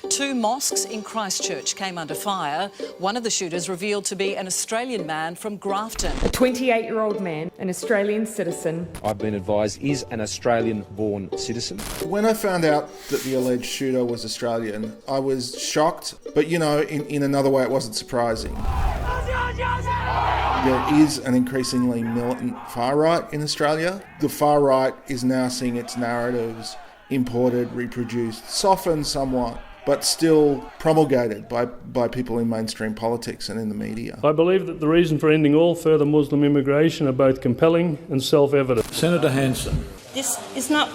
Two mosques in Christchurch came under fire. One of the shooters revealed to be an Australian man from Grafton. A 28-year-old man, an Australian citizen. I've been advised is an Australian-born citizen. When I found out that the alleged shooter was Australian, I was shocked, but in another way it wasn't surprising. There is an increasingly militant far-right in Australia. The far-right is now seeing its narratives imported, reproduced, softened somewhat, but still promulgated by people in mainstream politics and in the media. I believe that the reason for ending all further Muslim immigration are both compelling and self-evident. Senator Hanson. This is not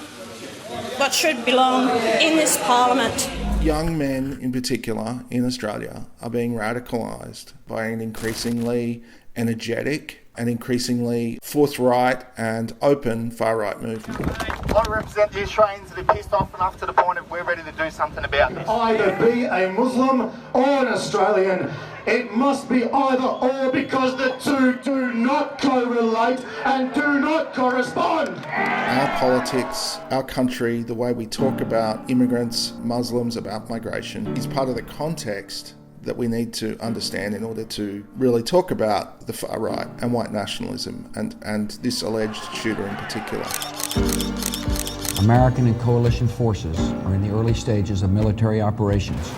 what should belong in this parliament. Young men in particular in Australia are being radicalised by an increasingly energetic and increasingly forthright and open far-right movement. I represent the Australians that are pissed off enough to the point of we're ready to do something about this. Either be a Muslim or an Australian. It must be either or, because the two do not correlate and do not correspond. Our politics, our country, the way we talk about immigrants, Muslims, about migration, is part of the context that we need to understand in order to really talk about the far right and white nationalism and this alleged shooter in particular. American and coalition forces are in the early stages of military operations.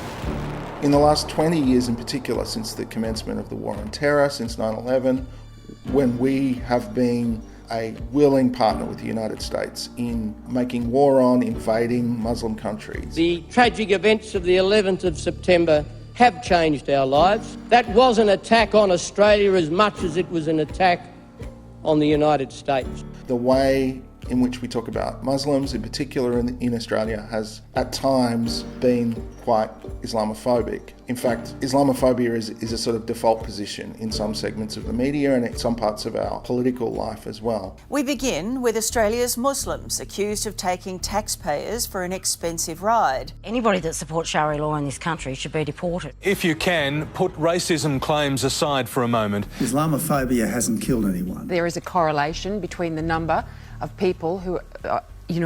In the last 20 years in particular, since the commencement of the war on terror, since 9/11, when we have been a willing partner with the United States in making war on, invading Muslim countries. The tragic events of the 11th of September have changed our lives. That was an attack on Australia as much as it was an attack on the United States. The way in which we talk about Muslims, in particular in Australia, has at times been quite Islamophobic. In fact, Islamophobia is a sort of default position in some segments of the media and in some parts of our political life as well. We begin with Australia's Muslims accused of taking taxpayers for an expensive ride. Anybody that supports Sharia law in this country should be deported. If you can, put racism claims aside for a moment. Islamophobia hasn't killed anyone. There is a correlation between the number of people who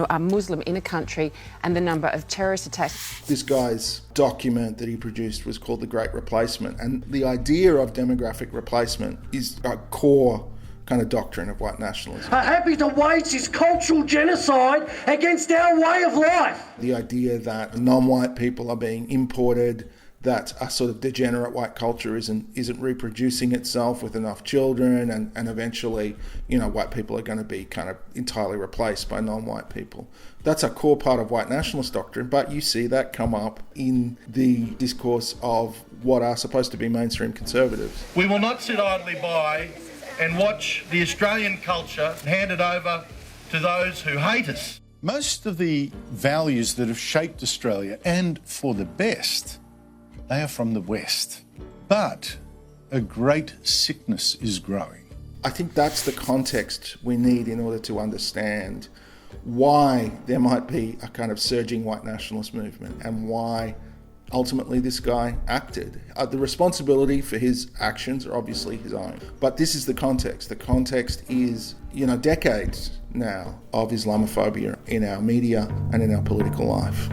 are Muslim in a country and the number of terrorist attacks. This guy's document that he produced was called The Great Replacement, and the idea of demographic replacement is a core kind of doctrine of white nationalism. Are happy to wage this cultural genocide against our way of life. The idea that non-white people are being imported, that a sort of degenerate white culture isn't reproducing itself with enough children, and eventually, white people are going to be kind of entirely replaced by non-white people. That's a core part of white nationalist doctrine, but you see that come up in the discourse of what are supposed to be mainstream conservatives. We will not sit idly by and watch the Australian culture handed over to those who hate us. Most of the values that have shaped Australia, and for the best, they are from the West. But a great sickness is growing. I think that's the context we need in order to understand why there might be a kind of surging white nationalist movement and why ultimately this guy acted. The responsibility for his actions are obviously his own. But this is the context. The context is, decades now of Islamophobia in our media and in our political life.